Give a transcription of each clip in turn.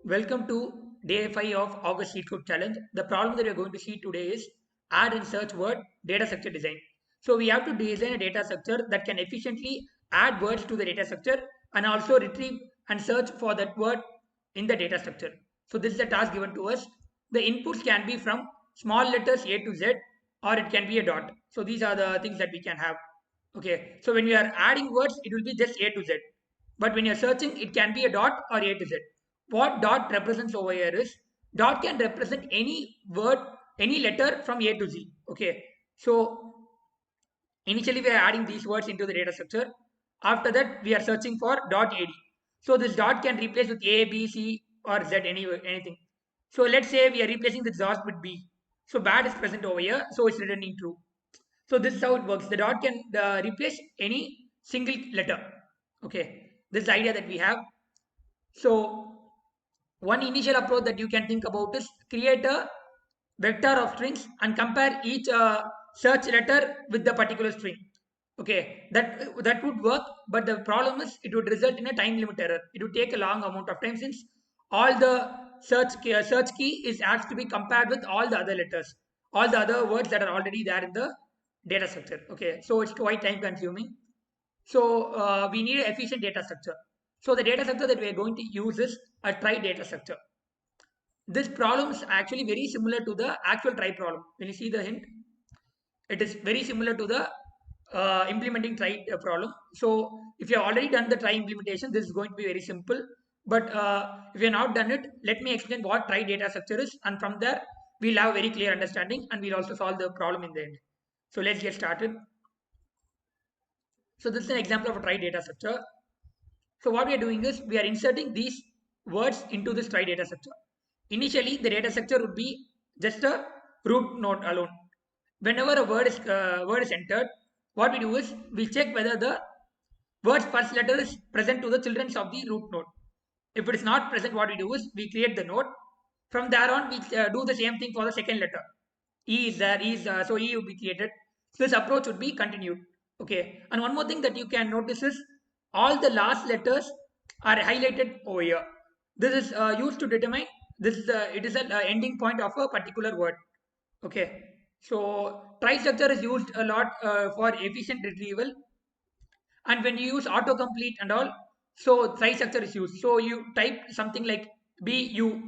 Welcome to day 5 of August Street Code Challenge. The problem that we are going to see today is add and search word data structure design. So we have to design a data structure that can efficiently add words to the data structure and also retrieve and search for that word in the data structure. So this is the task given to us. The inputs can be from small letters A to Z or it can be a dot. So these are the things that we can have. Okay. So when we are adding words, it will be just A to Z. But when you're searching, it can be a dot or A to Z. What dot represents over here is dot can represent any word, any letter from A to Z. Okay. So initially we are adding these words into the data structure. After that, we are searching for dot AD. So this dot can replace with A, B, C, or Z, anything. So let's say we are replacing this dot with B. So bad is present over here, so it's returning true. So this is how it works. The dot can replace any single letter. Okay, this is the idea that we have. So one initial approach that you can think about is create a vector of strings and compare each search letter with the particular string. Okay, that would work, but the problem is it would result in a time limit error. It would take a long amount of time since all the search key is has to be compared with all the other letters, all the other words that are already there in the data structure. Okay, so it's quite time consuming. So we need an efficient data structure. So the data structure that we are going to use is a trie data structure. This problem is actually very similar to the actual trie problem. When you see the hint, it is very similar to the implementing trie problem. So if you have already done the trie implementation, this is going to be very simple. But if you have not done it, let me explain what trie data structure is, and from there we'll have a very clear understanding, and we'll also solve the problem in the end. So let's get started. So this is an example of a trie data structure. So what we are doing is we are inserting these words into this trie data structure. Initially, the data structure would be just a root node alone. Whenever a word is entered, what we do is we check whether the word's first letter is present to the children of the root node. If it is not present, what we do is we create the node. From there on, we do the same thing for the second letter. E is there, so E will be created. So this approach would be continued. Okay. And one more thing that you can notice is all the last letters are highlighted over here. This is used to determine this is it is an ending point of a particular word. Okay. So trie structure is used a lot for efficient retrieval, and when you use autocomplete and all, so trie structure is used. So you type something like bu,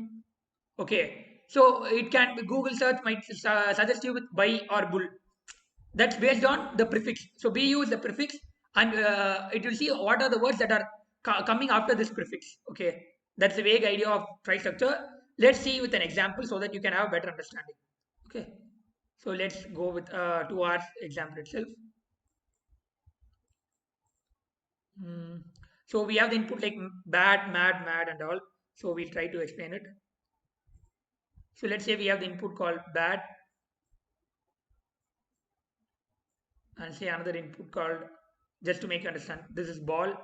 okay, so it can be Google search might suggest you with buy or bull. That's based on the prefix. So bu is the prefix, and it will see what are the words that are coming after this prefix. Okay, that's the vague idea of trie structure. Let's see with an example so that you can have a better understanding. Okay, so let's go with 2 hours example itself. Hmm. So we have the input like bad, mad, and all. So we'll try to explain it. So let's say we have the input called bad, and say another input called, just to make you understand, this is ball,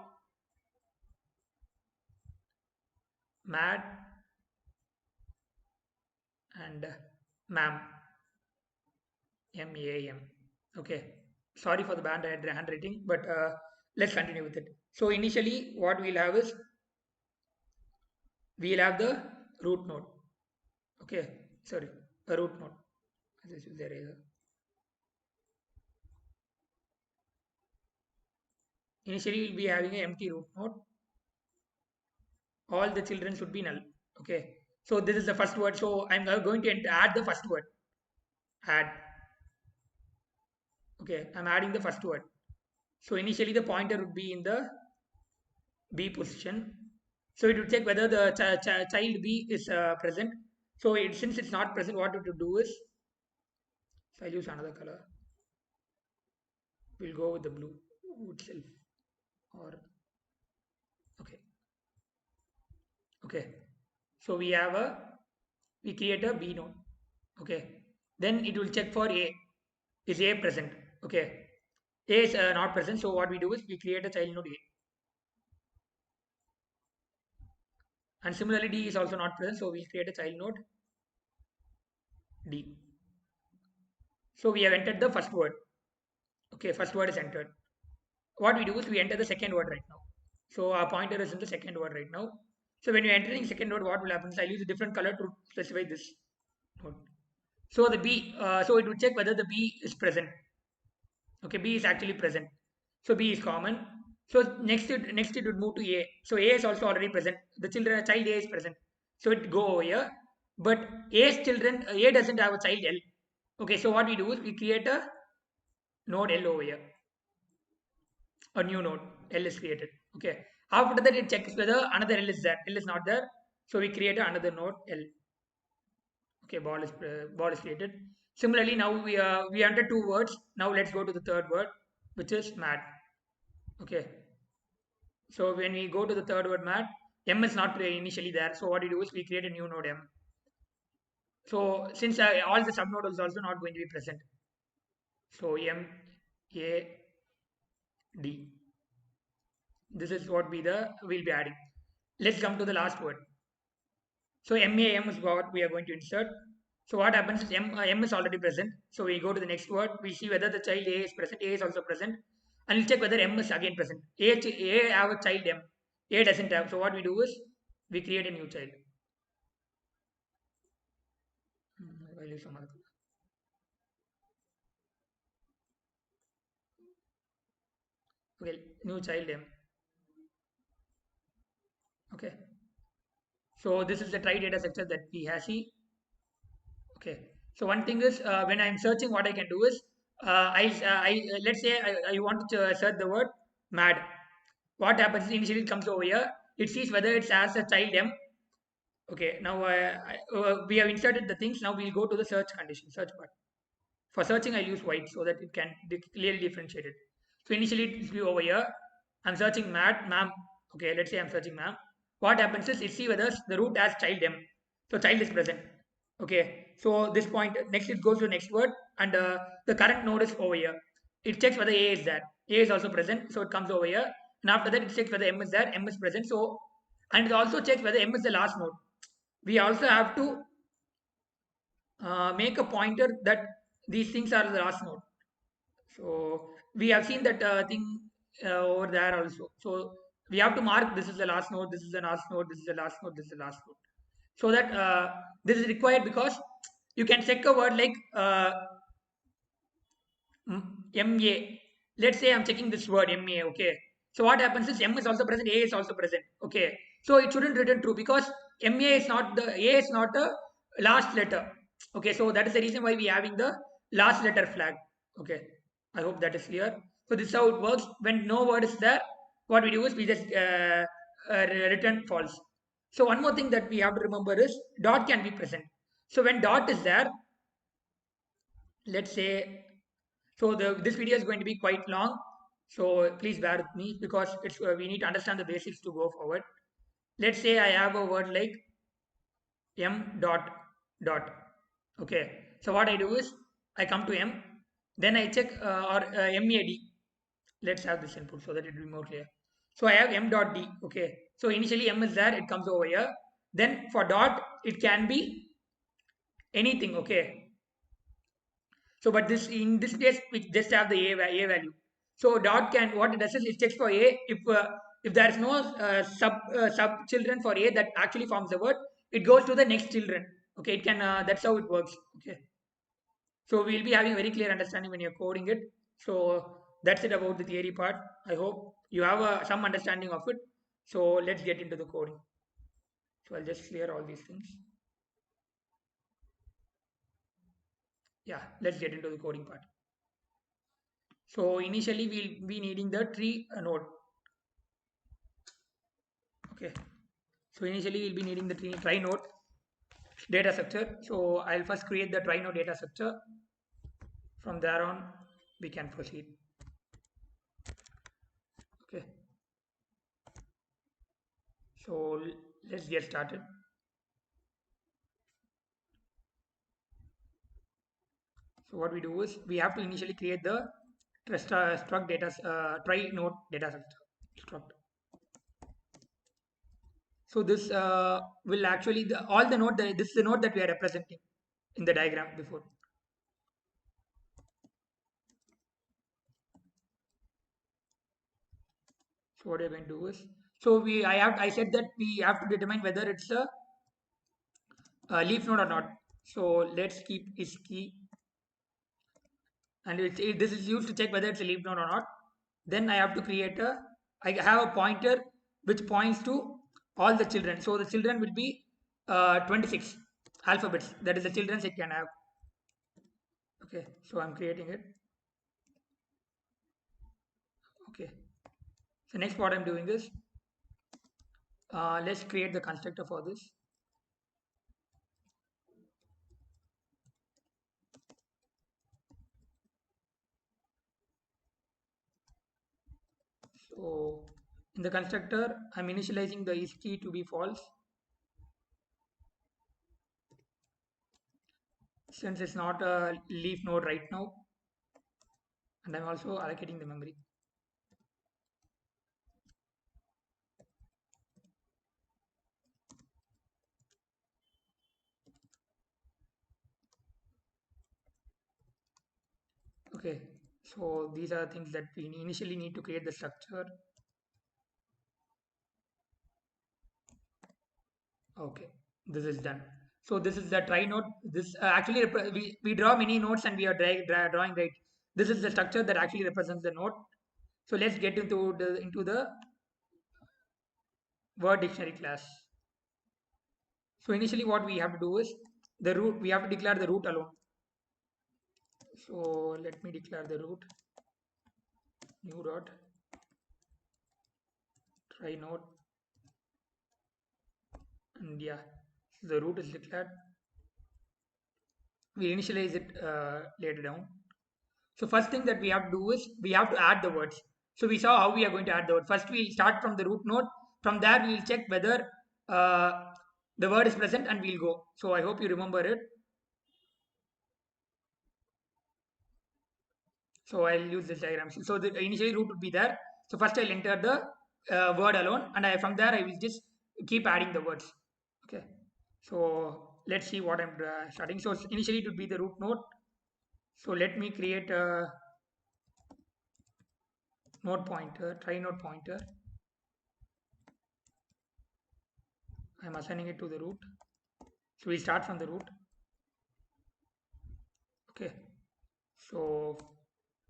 mad, and ma'am, M-A-M. Okay. Sorry for the bad handwriting, but let's continue with it. So initially, what we'll have is we'll have the root node. Okay. Sorry, a root node. This is the eraser. Initially, we'll be having an empty root node. All the children should be null. Okay, so this is the first word, so I'm going to add the first word. Add. Okay, I'm adding the first word. So initially the pointer would be in the B position, so it would check whether the child B is present. So since it's not present, what it would do is, so I'll use another color. We'll go with the blue itself, or okay. Okay, so we create a B node. Okay, then it will check for A. Is A present? Okay, A is not present, so what we do is we create a child node A. And similarly, D is also not present, so we create a child node D. So we have entered the first word. Okay, first word is entered. What we do is we enter the second word right now. So our pointer is in the second word right now. So when you're entering second node, what will happen is I'll use a different color to specify this node. So the B, so it will check whether the B is present. Okay, B is actually present. So B is common. So next it would move to A. So A is also already present. The child A is present. So it go over here. But A doesn't have a child L. Okay, so what we do is we create a node L over here. A new node L is created. Okay. After that it checks whether another L is there. L is not there. So we create another node L. Okay, ball is created. Similarly, now we entered two words. Now let's go to the third word, which is mad. Okay. So when we go to the third word mad, M is not initially there. So what we do is we create a new node M. So since all the subnode is also not going to be present. So M A D. This is what we'll be adding. Let's come to the last word. So MAM is what we are going to insert. So what happens is M is already present. So we go to the next word. We see whether the child A is present. A is also present. And we'll check whether M is again present. A have a child M. A doesn't have. So what we do is we create a new child. I'll use some other color. Okay, new child M. Okay. So this is the try data structure that we have see. Okay. So one thing is when I'm searching, what I can do is let's say I want to search the word mad. What happens is initially it comes over here. It sees whether it's as a child M. Okay. Now we have inserted the things. Now we'll go to the search condition, search part. For searching, I'll use white so that it can clearly differentiate it. So initially it will be over here. I'm searching ma'am. Okay. Let's say I'm searching ma'am. What happens is it see whether the root has child M. So child is present. Okay, so this point next it goes to the next word and the current node is over here. It checks whether A is there. A is also present, so it comes over here. And after that, it checks whether M is there. M is present. So and it also checks whether M is the last node. We also have to make a pointer that these things are the last node. So we have seen that thing over there also. So we have to mark this is the last node. This is the last node. This is the last node. This is the last node. So that this is required because you can check a word like MA. Let's say I'm checking this word MA. Okay. So what happens is M is also present, A is also present. Okay. So it shouldn't return true because MA is not the A is not the last letter. Okay. So that is the reason why we are having the last letter flag. Okay. I hope that is clear. So this is how it works. When no word is there, what we do is we just return false. So one more thing that we have to remember is dot can be present. So when dot is there, let's say so this video is going to be quite long. So please bear with me because it's we need to understand the basics to go forward. Let's say I have a word like M dot dot. Okay. So what I do is I come to M, then I check or MAD. Let's have this input so that it will be more clear. So I have M dot D. Okay. So initially M is there, it comes over here. Then for dot, it can be anything. Okay. So, but this in this case, we just have the a value. So dot can what it does is it checks for a if there is no sub children for a that actually forms the word, it goes to the next children. Okay, it can that's how it works. Okay, so we'll be having a very clear understanding when you're coding it. So that's it about the theory part. I hope you have some understanding of it. So let's get into the coding. So I'll just clear all these things. Yeah, let's get into the coding part. So initially we'll be needing the tree node. Okay. So initially we'll be needing the try node data structure. So I'll first create the try node data structure. From there on, we can proceed. Okay. So let's get started. So what we do is we have to initially create the struct data try node data structure struct. So this will actually all the node this is the node that we are representing in the diagram before. So what you're going to do is So I said that we have to determine whether it's a leaf node or not. So let's keep is key, and this is used to check whether it's a leaf node or not. Then I have to create a, I have a pointer which points to all the children. So the children will be 26 alphabets. That is the children it can have. Okay, so I'm creating it. Okay, so next what I'm doing is let's create the constructor for this. So in the constructor, I'm initializing the is key to be false since it's not a leaf node right now, and I'm also allocating the memory. Okay, so these are things that we initially need to create the structure. Okay, this is done. So this is the try node. This actually we draw many nodes and we are drawing right. This is the structure that actually represents the node. So let's get into the word dictionary class. So initially what we have to do is the root. We have to declare the root alone. So let me declare the root new dot try node, and yeah, the root is declared. We initialize it later down. So first thing that we have to do is we have to add the words. So we saw how we are going to add the word. First we'll start from the root node. From there we'll check whether the word is present and we'll go. So I hope you remember it. So I'll use this diagram. So the initially root would be there. So first I'll enter the word alone, and from there I will just keep adding the words. Okay. So let's see what I'm starting. So initially it would be the root node. So let me create a node pointer, try node pointer. I'm assigning it to the root. So we start from the root. Okay. So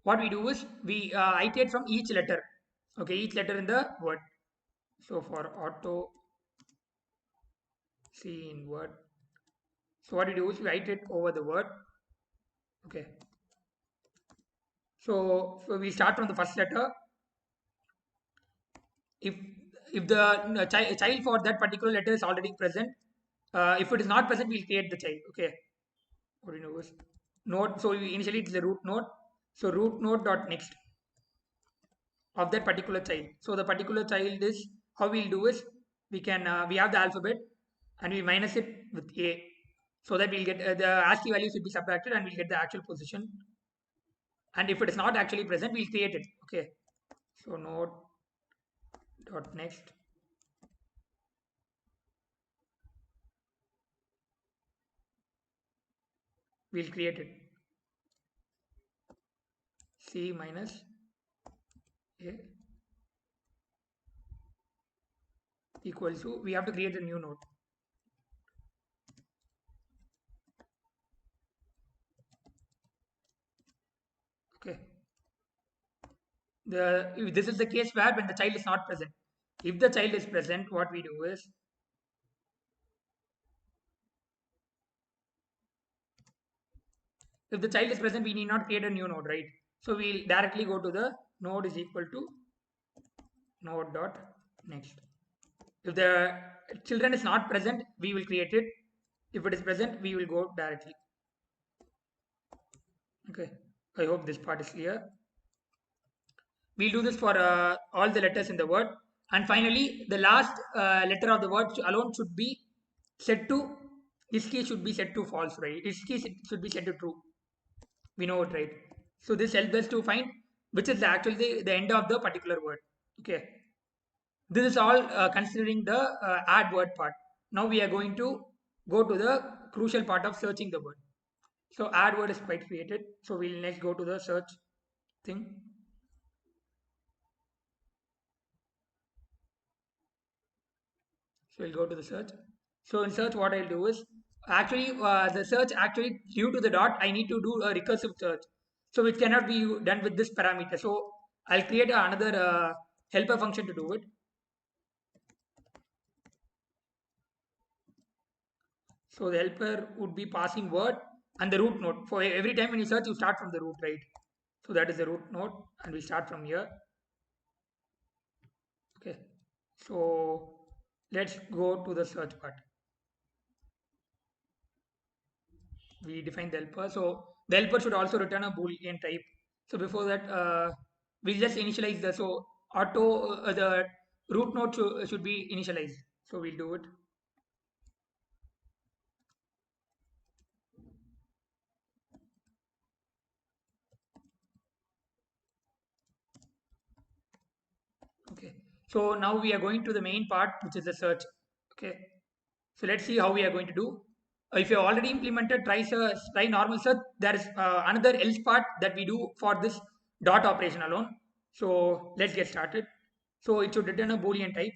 what we do is we iterate from each letter. Okay, each letter in the word. So for auto C in word. So what we do is we iterate over the word. Okay. So we start from the first letter. If the child for that particular letter is already present, if it is not present, we'll create the child. Okay. What do you know is node. So initially it's the root node. So root node dot next of that particular child. So the particular child is, how we'll do is we can we have the alphabet and we minus it with a, so that we'll get the ASCII value should be subtracted and we'll get the actual position. And if it is not actually present, we'll create it. Okay. So node dot next. We'll create it. C minus a equals to, we have to create a new node. Okay. If this is the case where when the child is not present. If the child is present, what we do is if the child is present, we need not create a new node, right? So we'll directly go to the node is equal to node dot next. If the children is not present, we will create it. If it is present, we will go directly. Okay. I hope this part is clear. We'll do this for all the letters in the word. And finally, the last letter of the word alone should be set to, this key should be set to false, right? This key should be set to true. We know it, right? So this helps us to find which is actually the end of the particular word. Okay. This is all considering the add word part. Now we are going to go to the crucial part of searching the word. So add word is quite created. So we'll next go to the search thing. So we'll go to the search. So in search, what I'll do is actually the search actually due to the dot, I need to do a recursive search. So which cannot be done with this parameter. So I'll create another helper function to do it. So the helper would be passing word and the root node. For every time when you search, you start from the root, right? So that is the root node, and we start from here. Okay. So let's go to the search part. We define the helper. So the helper should also return a boolean type. So before that, we just initialize the auto the root node should be initialized. So we'll do it. Okay. So now we are going to the main part, which is the search. Okay. So let's see how we are going to do. If you already implemented try normal search, there is another else part that we do for this dot operation alone. So let's get started. So it should return a boolean type.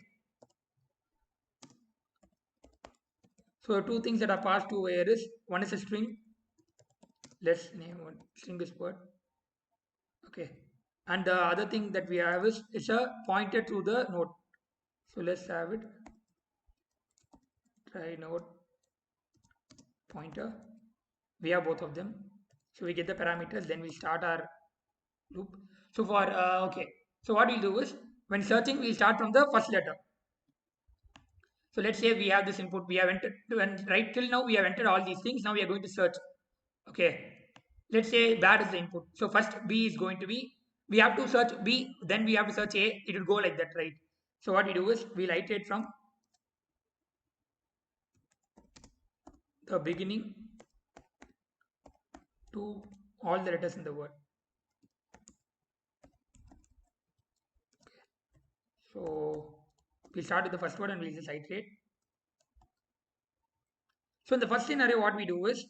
So two things that are passed to here is one is a string. Let's name one string is word. Okay. And the other thing that we have is it's a pointer to the node. So let's have it. Try node pointer. We have both of them. So we get the parameters, then we start our loop. So for okay. So what we'll do is when searching, we'll start from the first letter. So let's say we have this input. We have entered and right till now we have entered all these things. Now we are going to search. Okay. Let's say that is the input. So first B is going to be, we have to search B, then we have to search A. It will go like that, right? So what we do is we'll iterate from the beginning to all the letters in the word. So we'll start with the first word and we'll just iterate. So in the first scenario, what we do is,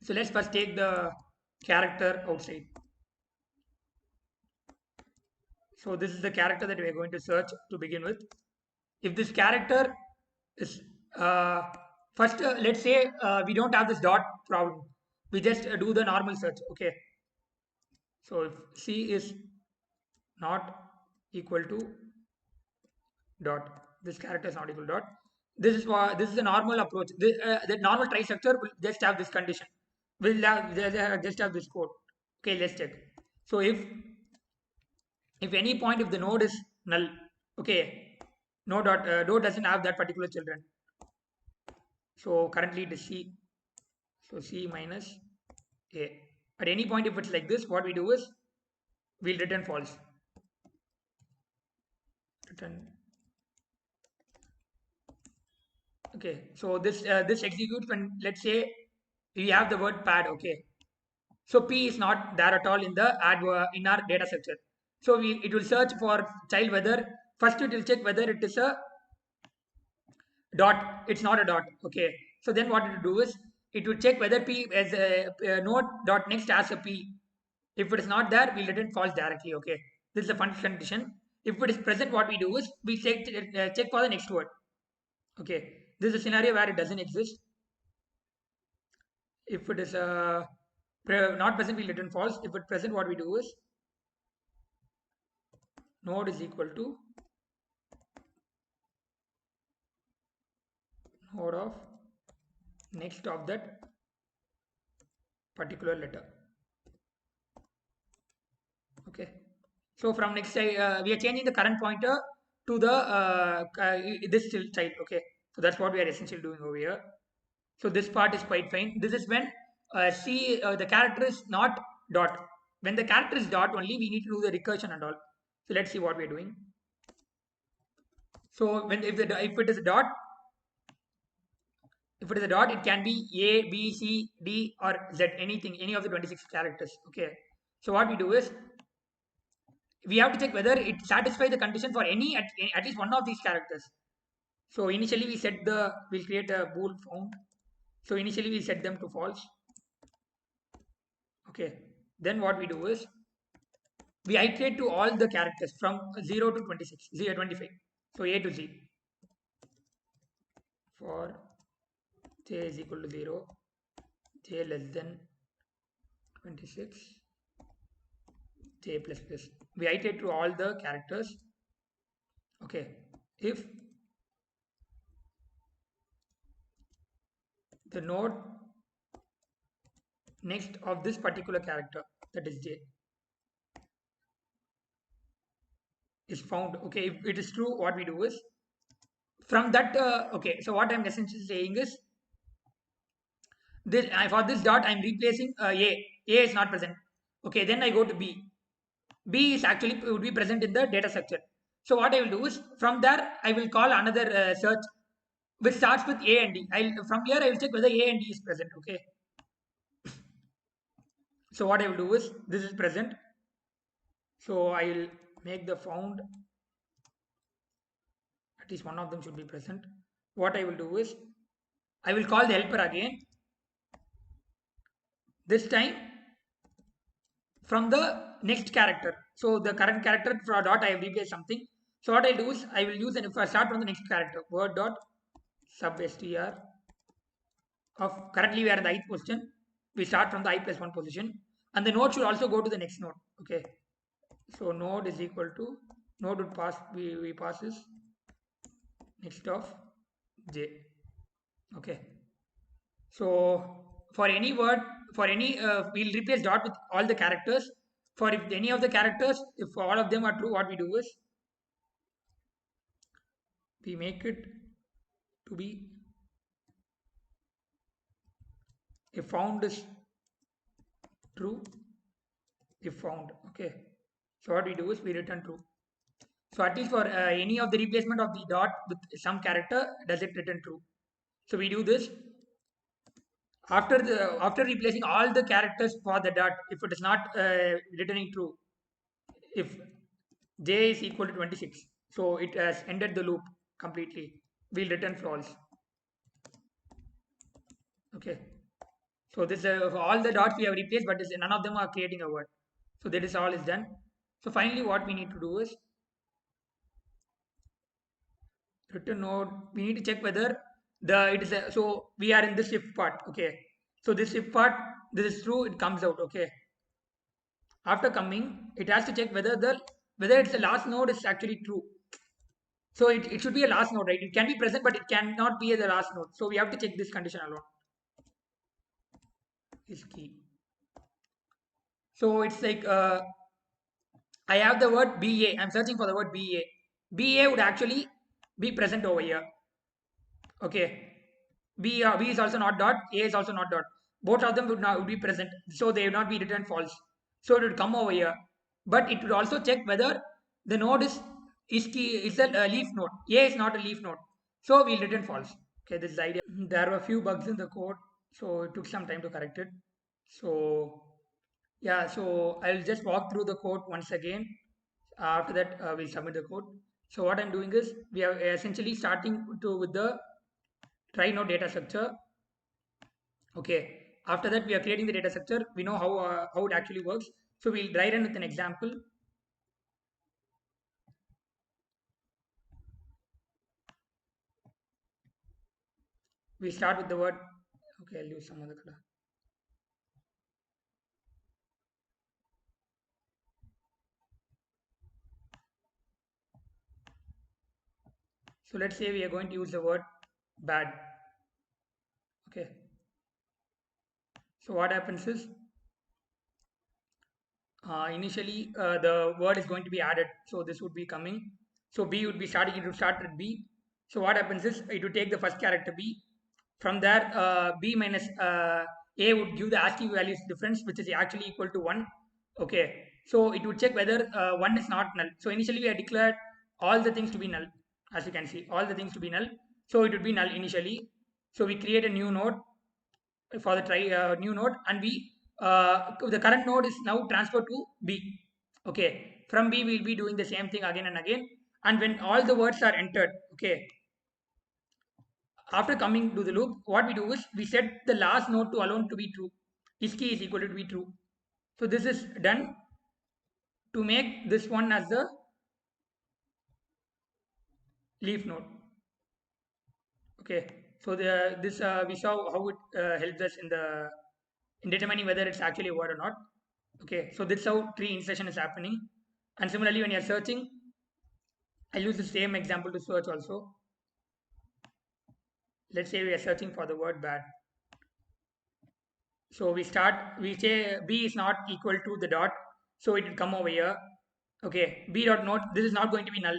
so let's first take the character outside. So this is the character that we are going to search to begin with. If this character is first, let's say we don't have this dot problem. We just do the normal search. Okay. So if C is not equal to dot, this character is not equal to dot. This is why this is a normal approach. The normal try structure will just have this condition. Will have, just have this code. Okay, let's check. So if any point if the node is null, okay, node doesn't have that particular children. So currently it is C. So C minus A. At any point if it's like this, what we do is we'll return false. Return. Okay. So this executes when let's say we have the word pad. Okay. So P is not there at all in the in our data structure. So it will search for child whether first it will check whether it is a dot. It's not a dot. Okay. So then what it will do is it will check whether P as a node dot next has a P. If it is not there, we'll return false directly. Okay. This is the function condition. If it is present, what we do is we check for the next word. Okay. This is a scenario where it doesn't exist. If it is not present, we'll return false. If it's present, what we do is node is equal to node of next of that particular letter. Okay. So from next we are changing the current pointer to the this child. Okay. So that's what we are essentially doing over here. So this part is quite fine. This is when the character is not dot. When the character is dot only, we need to do the recursion and all. So let's see what we are doing. So when if it is a dot, if it is a dot, it can be A, B, C, D, or Z, anything, any of the 26 characters. Okay. So what we do is we have to check whether it satisfies the condition for any at least one of these characters. So initially we'll create a bool found. So initially we set them to false. Okay. Then what we do is we iterate to all the characters from 0 to 26, 0, 25. So A to Z. for j is equal to 0, j less than 26, j plus plus. We iterate through all the characters. Okay, if the node next of this particular character, that is j, is found, okay, if it is true, what we do is from that, okay, so what I'm essentially saying is this, for this dot I'm replacing a is not present. Okay, then I go to b is actually would be present in the data structure. So what I will do is from there I will call another search which starts with a and d. From here I will check whether a and d is present. Okay, so what I will do is this is present, so I will make the found at least one of them should be present. What I will do is I will call the helper again, this time from the next character. So the current character for dot I have replaced something. So what I'll do is I will use, and if I start from the next character, word dot sub str of, currently we are in the ith position. We start from the I plus 1 position, and the node should also go to the next node. Okay, so node is equal to, node would pass, we passes next of j. Okay, so for any word, for any we'll replace dot with all the characters. For if any of the characters, if all of them are true, what we do is we make it to be, if found is true, if found. Okay, so what we do is we return true. So at least for any of the replacement of the dot with some character, does it return true. So we do this after replacing all the characters for the dot. If it is not returning true, if j is equal to 26, so it has ended the loop completely, we'll return false. Okay, so this all the dots we have replaced, but none of them are creating a word. So that is all is done. So finally what we need to do is return node, we need to check whether the it is a, so we are in this if part. Okay, so this if part, this is true, it comes out. Okay, after coming it has to check whether it's the last node is actually true. So it should be a last node, right? It can be present but it cannot be the last node, so we have to check this condition alone is key. So it's like I have the word ba, I'm searching for the word ba would actually be present over here. Okay, b is also not dot, a is also not dot, both of them would be present, so they would not be returned false. So it would come over here, but it would also check whether the node is key, is a leaf node. A is not a leaf node, so we'll return false. Okay, this is the idea. There were a few bugs in the code, so it took some time to correct it. So yeah, so I'll just walk through the code once again. After that we'll submit the code. So what I'm doing is we are essentially starting to with the try node data structure. Okay, after that we are creating the data structure. We know how it actually works, so we'll try run with an example. We start with the word, okay, I'll use some other color. So let's say we are going to use the word bad. Okay, so what happens is initially the word is going to be added, so this would be coming, so b would be starting, it would start with b. So what happens is it would take the first character b. From there b minus a would give the ASCII values difference, which is actually equal to 1. Okay, so it would check whether 1 is not null. So initially we have declared all the things to be null, as you can see, all the things to be null, so it would be null initially. So we create a new node for the try new node, and we the current node is now transferred to b. Okay, from b we will be doing the same thing again and again, and when all the words are entered, okay, after coming to the loop, what we do is we set the last node to alone to be true. Is key is equal to be true. So this is done to make this one as the leaf node. Okay, So this we saw how it helps us in determining whether it's actually a word or not. Okay, so this is how tree insertion is happening. And similarly, when you're searching, I'll use the same example to search also. Let's say we are searching for the word bad. So we say B is not equal to the dot, so it will come over here. Okay, B dot note, this is not going to be null.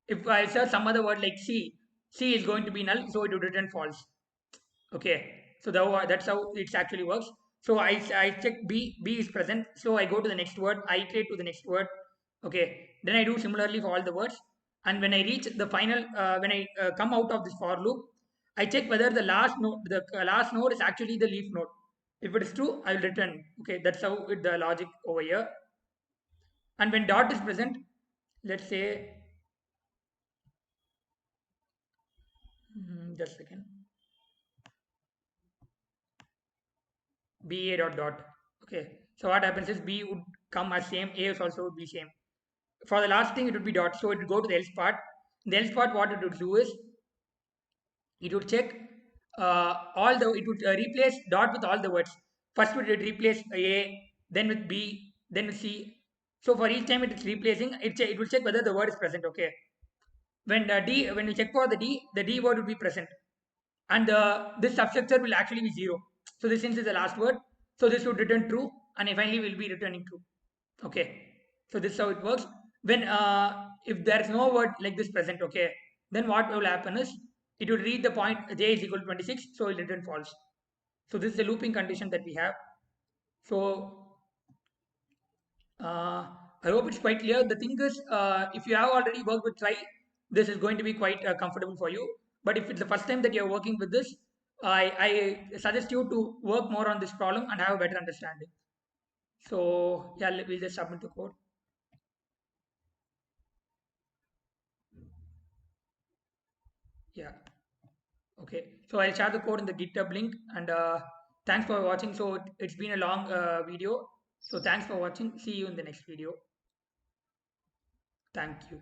If I search some other word like C is going to be null, so it would return false. Okay, so that's how it actually works. So I check B is present, so I go to the next word, I iterate to the next word. Okay, then I do similarly for all the words, and when I reach the final, when I come out of this for loop, I check whether the last node is actually the leaf node. If it is true, I will return. Okay, that's how the logic over here. And when dot is present, let's say, just a second, B A dot dot. Okay, so what happens is B would come as same, A is also would be same. For the last thing, it would be dot, so it would go to the else part. The else part, what it would do is it would check it would replace dot with all the words. First, it would replace A, then with B, then with C. So for each time it is replacing, it will check whether the word is present. Okay, when we check for the D word will be present, and this substructure will actually be 0. So this since is the last word, so this would return true, and finally will be returning true. Okay, so this is how it works. When if there is no word like this present, okay, then what will happen is it will read the point j is equal to 26, so it will return false. So this is the looping condition that we have. So uh, I hope it's quite clear. The thing is, if you have already worked with try, this is going to be quite comfortable for you. But if it's the first time that you're working with this, I suggest you to work more on this problem and have a better understanding. So yeah, we'll just submit the code. Yeah. Okay. So I'll share the code in the GitHub link, and thanks for watching. So it's been a long video. So thanks for watching. See you in the next video. Thank you.